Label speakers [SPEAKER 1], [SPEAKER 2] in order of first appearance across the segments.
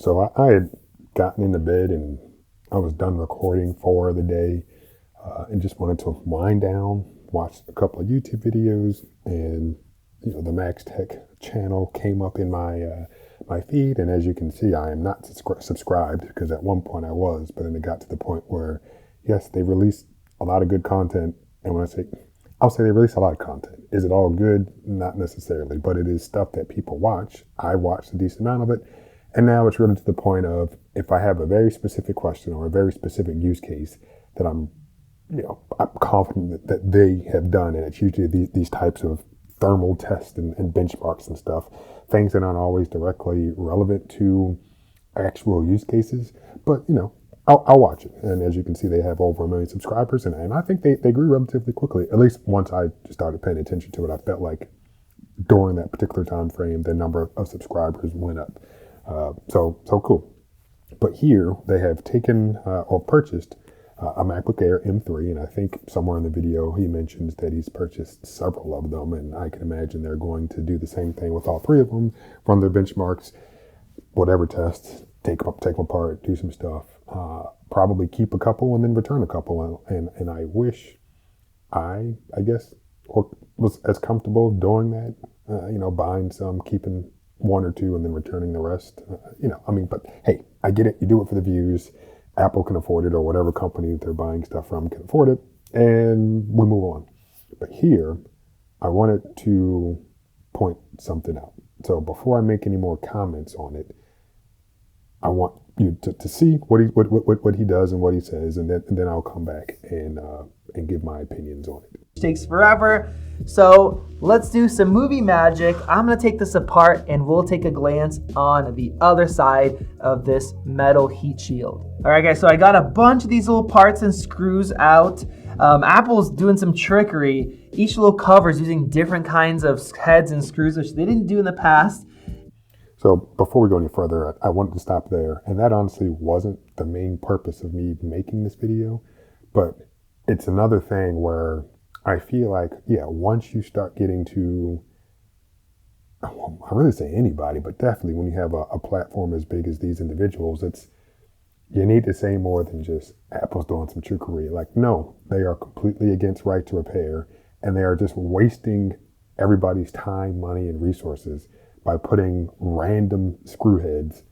[SPEAKER 1] So I had gotten into bed and I was done recording for the day and just wanted to wind down, watch a couple of YouTube videos, and the Max Tech channel came up in my feed, and as you can see, I am not subscribed because at one point I was, but then it got to the point where, yes, they release a lot of good content, and I'll say they release a lot of content. Is it all good? Not necessarily, but it is stuff that people watch. I watched a decent amount of it, and now it's really to the point of if I have a very specific question or a very specific use case that I'm confident that they have done, and it's usually these types of thermal tests and benchmarks and stuff, things that aren't always directly relevant to actual use cases, but I'll watch it. And as you can see, they have over 1 million subscribers, and I think they grew relatively quickly. At least once I started paying attention to it, I felt like during that particular time frame, the number of subscribers went up. So cool. But here they have taken or purchased a MacBook Air M3, and I think somewhere in the video he mentions that he's purchased several of them, and I can imagine they're going to do the same thing with all three of them, run their benchmarks, whatever tests, take them apart, do some stuff, probably keep a couple and then return a couple, and I wish I guess was as comfortable doing that, buying some, keeping one or two, and then returning the rest. But hey, I get it. You do it for the views. Apple can afford it, or whatever company they're buying stuff from can afford it, and we move on. But here, I wanted to point something out. So before I make any more comments on it, I want you to see what he does and what he says, and then I'll come back and give my opinions on it.
[SPEAKER 2] It takes forever, so let's do some movie magic. I'm gonna take this apart, and we'll take a glance on the other side of this metal heat shield. All right, guys. So I got a bunch of these little parts and screws out. Apple's doing some trickery. Each little cover is using different kinds of heads and screws, which they didn't do in the past.
[SPEAKER 1] So before we go any further, I wanted to stop there. And that honestly wasn't the main purpose of me making this video. But it's another thing where I feel like, once you start getting to, I really say anybody, but definitely when you have a platform as big as these individuals, you need to say more than just Apple's doing some trickery. Like, no, they are completely against right to repair, and they are just wasting everybody's time, money, and resources by putting random screw heads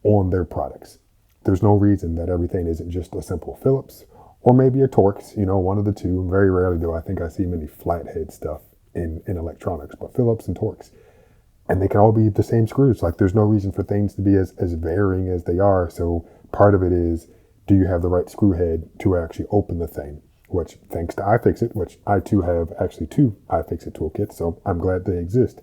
[SPEAKER 1] on their products. There's no reason that everything isn't just a simple Phillips or maybe a Torx, one of the two. Very rarely do I think I see many flathead stuff in electronics, but Phillips and Torx. And they can all be the same screws. Like, there's no reason for things to be as varying as they are. So part of it is, do you have the right screw head to actually open the thing? Which, thanks to iFixit, which I too have actually 2 iFixit toolkits, so I'm glad they exist.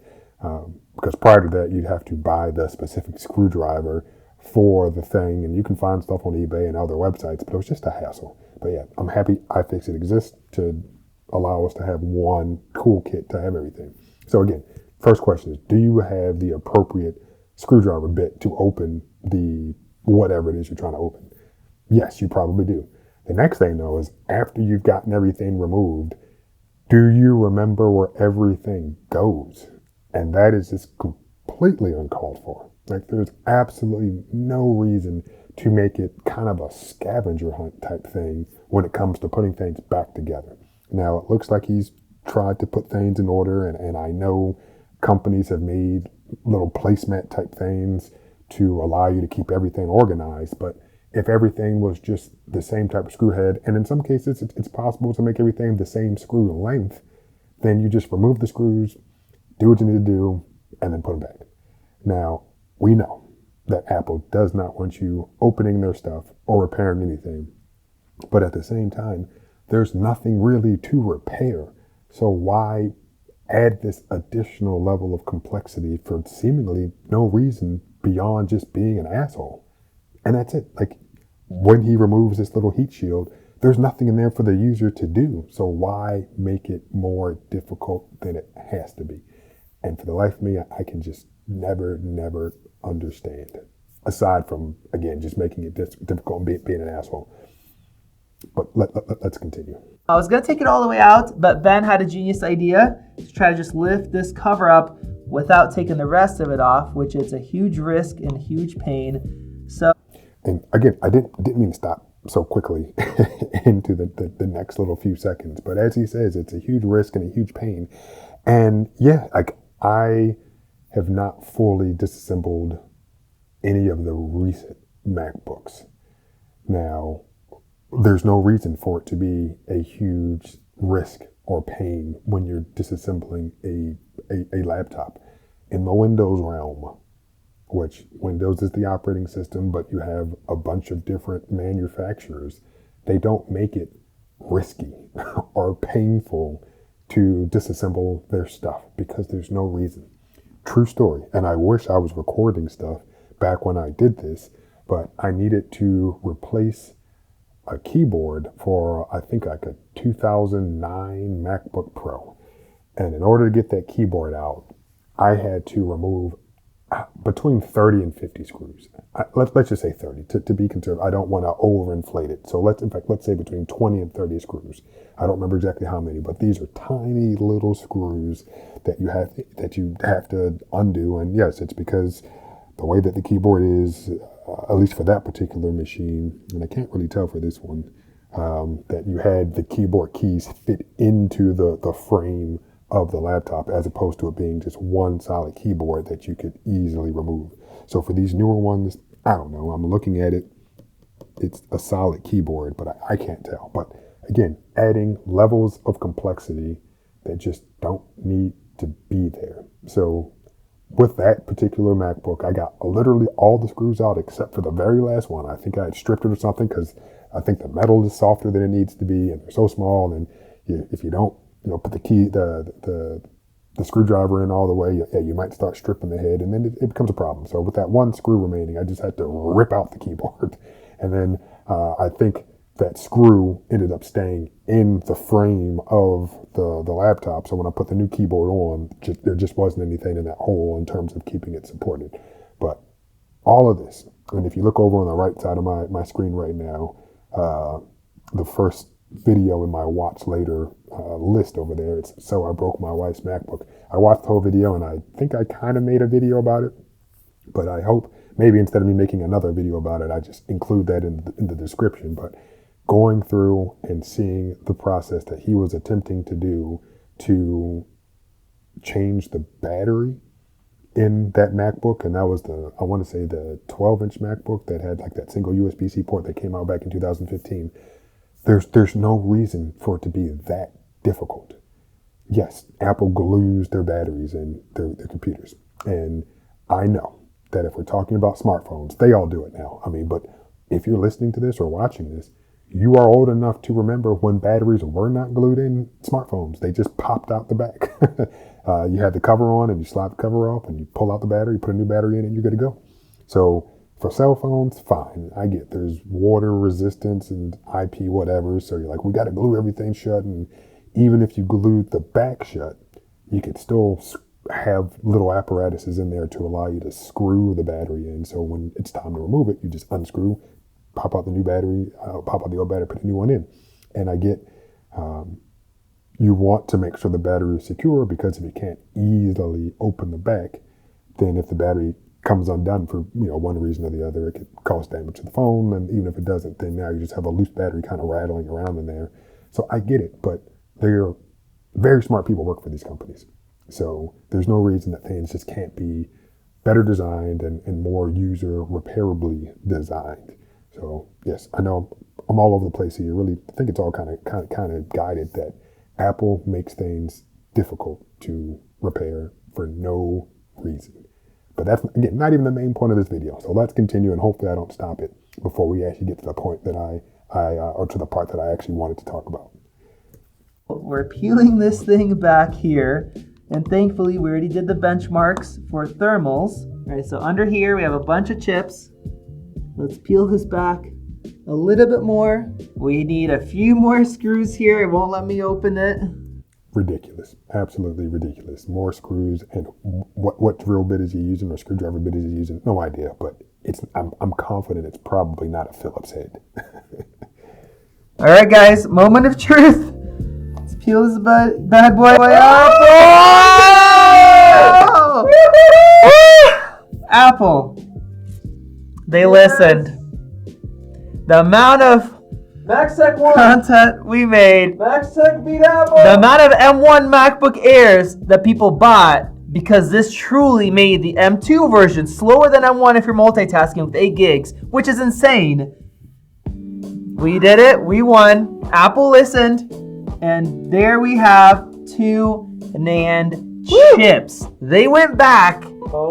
[SPEAKER 1] Because prior to that, you'd have to buy the specific screwdriver for the thing, and you can find stuff on eBay and other websites, but it was just a hassle. But yeah, I'm happy iFixit exists to allow us to have one cool kit to have everything. So again, first question is, do you have the appropriate screwdriver bit to open the whatever it is you're trying to open? Yes, you probably do. The next thing, though, is after you've gotten everything removed, do you remember where everything goes? And that is just completely uncalled for. Like, there's absolutely no reason to make it kind of a scavenger hunt type thing when it comes to putting things back together. Now, it looks like he's tried to put things in order, and I know companies have made little placemat type things to allow you to keep everything organized, but if everything was just the same type of screw head, and in some cases it's possible to make everything the same screw length, then you just remove the screws, do what you need to do, and then put them back. Now, we know that Apple does not want you opening their stuff or repairing anything, but at the same time, there's nothing really to repair. So why add this additional level of complexity for seemingly no reason beyond just being an asshole? And that's it. Like, when he removes this little heat shield, there's nothing in there for the user to do. So why make it more difficult than it has to be? And for the life of me, I can just never understand. Aside from, again, just making it difficult and being an asshole. But let's continue.
[SPEAKER 2] I was going to take it all the way out, but Ben had a genius idea to try to just lift this cover up without taking the rest of it off, which is a huge risk and huge pain. So,
[SPEAKER 1] and again, I didn't mean to stop so quickly into the next little few seconds, but as he says, it's a huge risk and a huge pain. And yeah, like I have not fully disassembled any of the recent MacBooks. Now, there's no reason for it to be a huge risk or pain when you're disassembling a laptop. In the Windows realm, which Windows is the operating system, but you have a bunch of different manufacturers, they don't make it risky or painful to disassemble their stuff because there's no reason. True story. And I wish I was recording stuff back when I did this, but I needed to replace a keyboard for, I think, like a 2009 MacBook Pro. And in order to get that keyboard out, I had to remove between 30 and 50 screws. Let's just say 30 to be conservative. I don't want to overinflate it. So let's say between 20 and 30 screws. I don't remember exactly how many, but these are tiny little screws that you have to undo. And yes, it's because the way that the keyboard is, at least for that particular machine, and I can't really tell for this one, that you had the keyboard keys fit into the frame of the laptop, as opposed to it being just one solid keyboard that you could easily remove. So for these newer ones, I don't know. I'm looking at it. It's a solid keyboard, but I can't tell. But again, adding levels of complexity that just don't need to be there. So with that particular MacBook, I got literally all the screws out except for the very last one. I think I had stripped it or something because I think the metal is softer than it needs to be, and they're so small. And if you don't, put the screwdriver in all the way, you might start stripping the head, and then it becomes a problem. So with that one screw remaining, I just had to rip out the keyboard. And then I think that screw ended up staying in the frame of the laptop. So when I put the new keyboard on, there just wasn't anything in that hole in terms of keeping it supported. But all of this, and if you look over on the right side of my screen right now, the first video in my watch later list over there, it's So I Broke My Wife's MacBook. I watched the whole video, and I think I kind of made a video about it, but I hope maybe instead of me making another video about it, I just include that in the description. But going through and seeing the process that he was attempting to do to change the battery in that MacBook, and that was I want to say the 12-inch MacBook that had like that single USB-C port that came out back in 2015. There's no reason for it to be that difficult. Yes, Apple glues their batteries in their computers. And I know that if we're talking about smartphones, they all do it now. I mean, but if you're listening to this or watching this, you are old enough to remember when batteries were not glued in smartphones. They just popped out the back. You had the cover on and you slide the cover off and you pull out the battery, put a new battery in, and you're good to go. So for cell phones, fine. I get there's water resistance and IP whatever. So you're like, we got to glue everything shut. And even if you glued the back shut, you could still have little apparatuses in there to allow you to screw the battery in. So when it's time to remove it, you just unscrew, pop out the new battery, pop out the old battery, put a new one in. And I get you want to make sure the battery is secure, because if you can't easily open the back, then if the battery comes undone for one reason or the other, it could cause damage to the phone. And even if it doesn't, then now you just have a loose battery kind of rattling around in there. So I get it, but they're very smart people work for these companies. So there's no reason that things just can't be better designed and more user repairably designed. So yes, I know I'm all over the place here. Really, I think it's all kind of guided that Apple makes things difficult to repair for no reason. But that's, again, not even the main point of this video. So let's continue, and hopefully I don't stop it before we actually get to the point that or to the part that I actually wanted to talk about.
[SPEAKER 2] We're peeling this thing back here, and thankfully we already did the benchmarks for thermals. All right, so under here we have a bunch of chips. Let's peel this back a little bit more. We need a few more screws here. It won't let me open it.
[SPEAKER 1] Ridiculous. Absolutely ridiculous. More screws, and what drill bit is he using or screwdriver bit is he using? No idea, but I'm confident it's probably not a Phillips head.
[SPEAKER 2] All right, guys, moment of truth. Let's peel this bad boy off. Apple. They listened. The amount of
[SPEAKER 3] MaxTech won.
[SPEAKER 2] content we made,
[SPEAKER 3] MaxTech beat Apple.
[SPEAKER 2] the amount of M1 MacBook Airs that people bought because this truly made the M2 version slower than M1 if you're multitasking with 8 gigs, which is insane. We did it. We won. Apple listened. And there we have 2 NAND chips. They went back,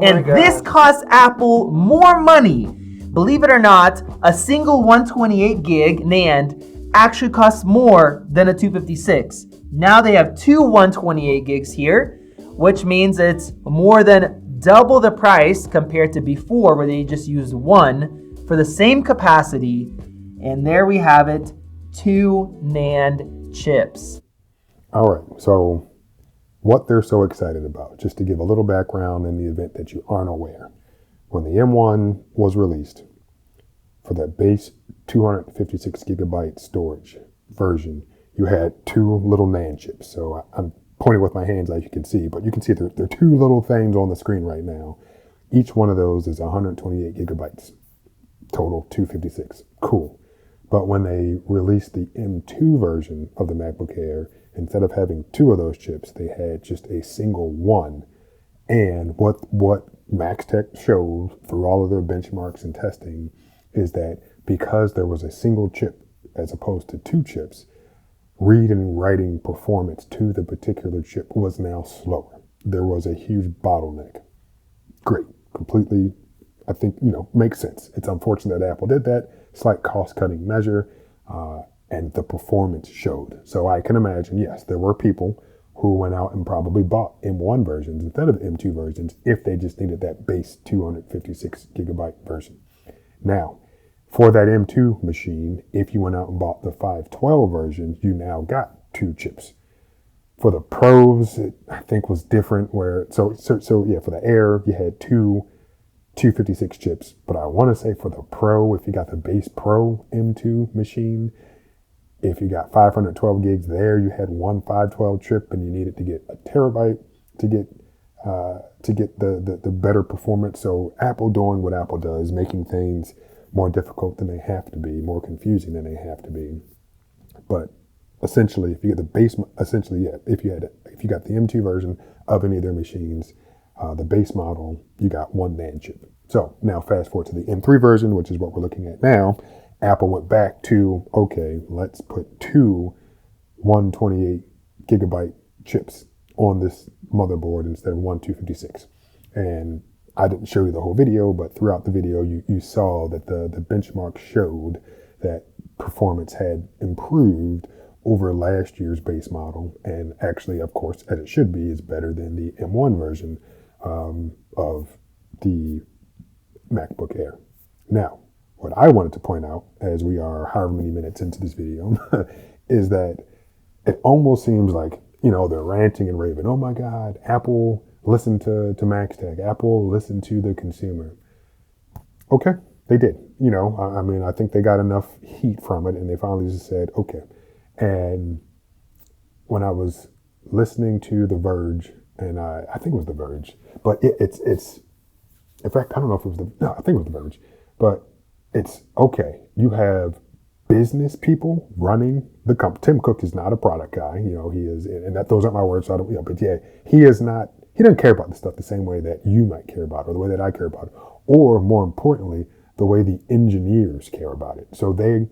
[SPEAKER 2] and this cost Apple more money. Believe it or not, a single 128 gig NAND actually costs more than a 256. Now they have 2 128 gigs here, which means it's more than double the price compared to before where they just used 1 for the same capacity. And there we have it, 2 NAND chips.
[SPEAKER 1] All right, so what they're so excited about, just to give a little background in the event that you aren't aware. When the M1 was released, for that base 256 gigabyte storage version, you had 2 little NAND chips. So I'm pointing with my hands as you can see, but you can see there are 2 little things on the screen right now. Each one of those is 128 gigabytes, total 256. Cool. But when they released the M2 version of the MacBook Air, instead of having 2 of those chips, they had just a single one. And what MaxTech showed through all of their benchmarks and testing is that because there was a single chip as opposed to 2 chips, read and writing performance to the particular chip was now slower. There was a huge bottleneck. Great. Completely, I think, makes sense. It's unfortunate that Apple did that. Slight cost-cutting measure, and the performance showed. So I can imagine, yes, there were people who went out and probably bought M1 versions instead of M2 versions if they just needed that base 256 gigabyte version. Now, for that M2 machine, if you went out and bought the 512 version, you now got 2 chips. For the Pros, it, I think, was different where, so yeah, for the Air, you had 2 256 chips. But I want to say for the Pro, if you got the base Pro M2 machine, if you got 512 gigs there, you had 1 512 chip and you needed to get a terabyte to get the better performance. So Apple doing what Apple does, making things more difficult than they have to be, more confusing than they have to be. But essentially, if you get the base, if you got the M2 version of any of their machines, the base model, you got 1 NAND chip. So now fast forward to the M3 version, which is what we're looking at now. Apple went back to, okay, let's put 2 128 gigabyte chips on this motherboard instead of 1 256. And I didn't show you the whole video, but throughout the video, you saw that the benchmark showed that performance had improved over last year's base model. And actually, of course, as it should be, is better than the M1 version of the MacBook Air. Now, what I wanted to point out, as we are however many minutes into this video, is that it almost seems like, they're ranting and raving. Oh my God, Apple listened to MaxTech. Apple listened to the consumer. Okay, they did. I think they got enough heat from it and they finally just said, okay. And when I was listening to The Verge, and I think it was The Verge, but it's in fact, I don't know if it was I think it was The Verge, but it's okay. You have business people running the company. Tim Cook is not a product guy. He is, and those aren't my words. So I don't, but yeah, he is not, he doesn't care about the stuff the same way that you might care about it, or the way that I care about it, or more importantly, the way the engineers care about it. So they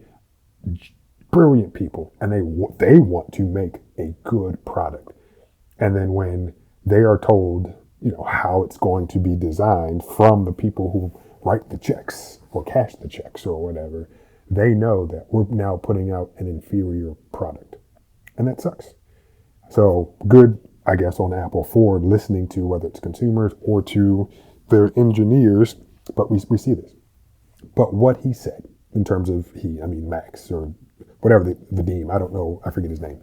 [SPEAKER 1] brilliant people, and they want to make a good product. And then when they are told, how it's going to be designed from the people who write the checks or cash the checks or whatever, they know that we're now putting out an inferior product. And that sucks. So good, I guess, on Apple for listening to whether it's consumers or to their engineers, but we see this. But what he said in terms of Max or whatever the Vadim, I don't know, I forget his name.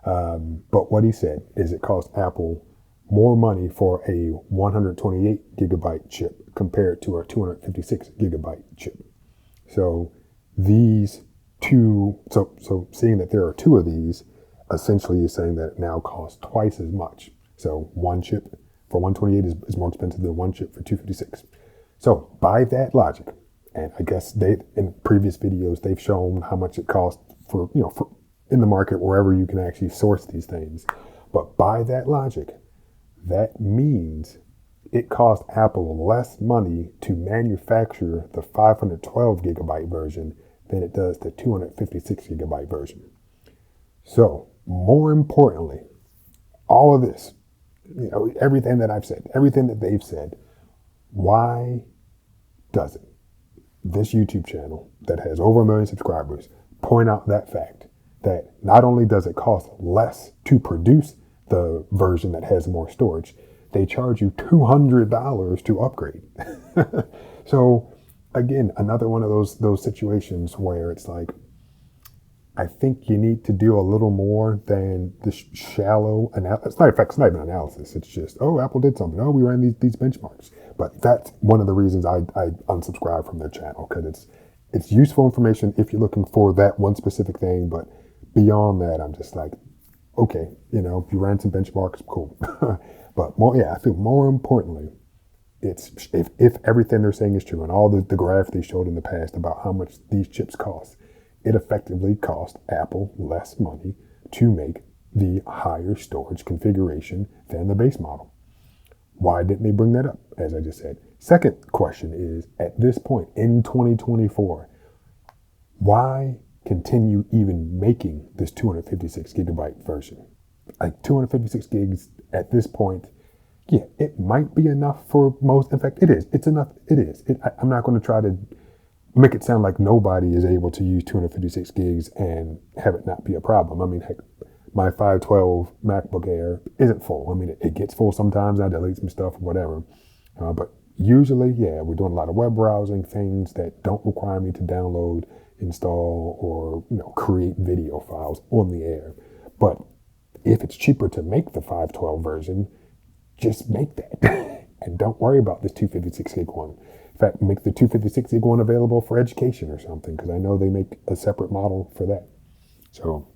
[SPEAKER 1] But what he said is it cost Apple more money for a 128 gigabyte chip compared to a 256 gigabyte chip. So these two, so seeing that there are 2 of these, essentially is saying that it now costs twice as much. So 1 chip for 128 is more expensive than 1 chip for 256. So by that logic, and I guess they in previous videos they've shown how much it costs for for in the market wherever you can actually source these things. But by that logic, that means it cost Apple less money to manufacture the 512 gigabyte version than it does the 256 gigabyte version. So more importantly, all of this, everything that I've said, everything that they've said, why doesn't this YouTube channel that has over 1 million subscribers point out that fact that not only does it cost less to produce the version that has more storage, they charge you $200 to upgrade. So again, another one of those situations where it's like, I think you need to do a little more than the shallow analysis. It's not even analysis. It's just, oh, Apple did something. Oh, we ran these benchmarks. But that's one of the reasons I unsubscribe from their channel, because it's useful information if you're looking for that one specific thing. But beyond that, I'm just like, okay, if you ran some benchmarks, cool. But I feel more importantly, it's if everything they're saying is true and all the graph they showed in the past about how much these chips cost, it effectively cost Apple less money to make the higher storage configuration than the base model. Why didn't they bring that up, as I just said? Second question is, at this point in 2024, why continue even making this 256 gigabyte version? Like 256 gigs at this point, yeah, it might be enough for most. In fact, it is. It's enough. It is. I'm not going to try to make it sound like nobody is able to use 256 gigs and have it not be a problem. I mean, heck, my 512 MacBook Air isn't full. I mean, it gets full sometimes. I delete some stuff or whatever. But usually, yeah, we're doing a lot of web browsing, things that don't require me to download, install, or create video files on the Air. But if it's cheaper to make the 512 version, just make that. And don't worry about this 256 gig one. In fact, make the 256 gig one available for education or something, because I know they make a separate model for that. So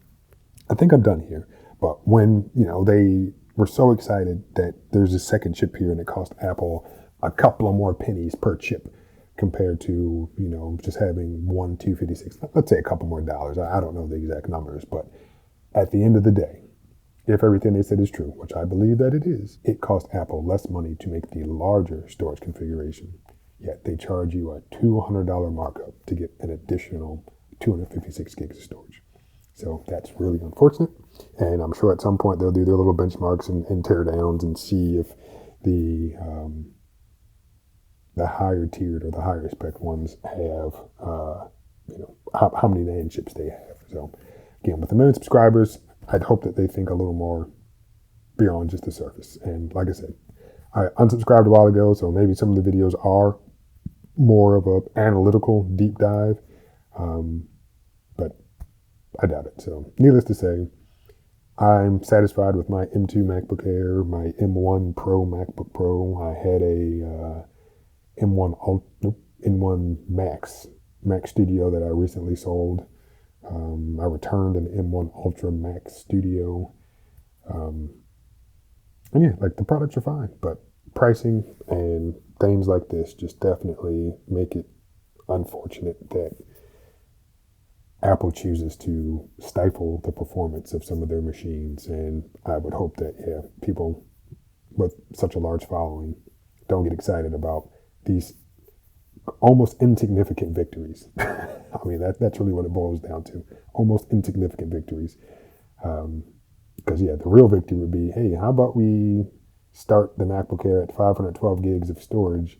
[SPEAKER 1] I think I'm done here. But when, they were so excited that there's a second chip here and it cost Apple a couple of more pennies per chip compared to, just having one 256, let's say a couple more dollars. I don't know the exact numbers, but at the end of the day, if everything they said is true, which I believe that it is, it cost Apple less money to make the larger storage configuration. Yet they charge you a $200 markup to get an additional 256 gigs of storage. So that's really unfortunate. And I'm sure at some point they'll do their little benchmarks and tear downs and see if the higher tiered or the higher spec ones have, how many NAND chips they have. So again, with 1 million subscribers, I'd hope that they think a little more beyond just the surface. And like I said, I unsubscribed a while ago, so maybe some of the videos are more of an analytical deep dive, but I doubt it. So needless to say, I'm satisfied with my M2 MacBook Air, my M1 Pro MacBook Pro. I had a M1 Mac Studio that I recently sold. I returned an M1 Ultra Mac Studio. And yeah, like the products are fine, but pricing and things like this just definitely make it unfortunate that Apple chooses to stifle the performance of some of their machines. And I would hope that, people with such a large following don't get excited about these almost insignificant victories. I mean, that's really what it boils down to. Almost insignificant victories. Because, the real victory would be, hey, how about we start the MacBook Air at 512 gigs of storage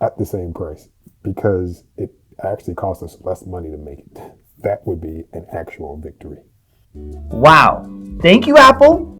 [SPEAKER 1] at the same price? Because it actually costs us less money to make it. That would be an actual victory.
[SPEAKER 2] Wow. Thank you, Apple.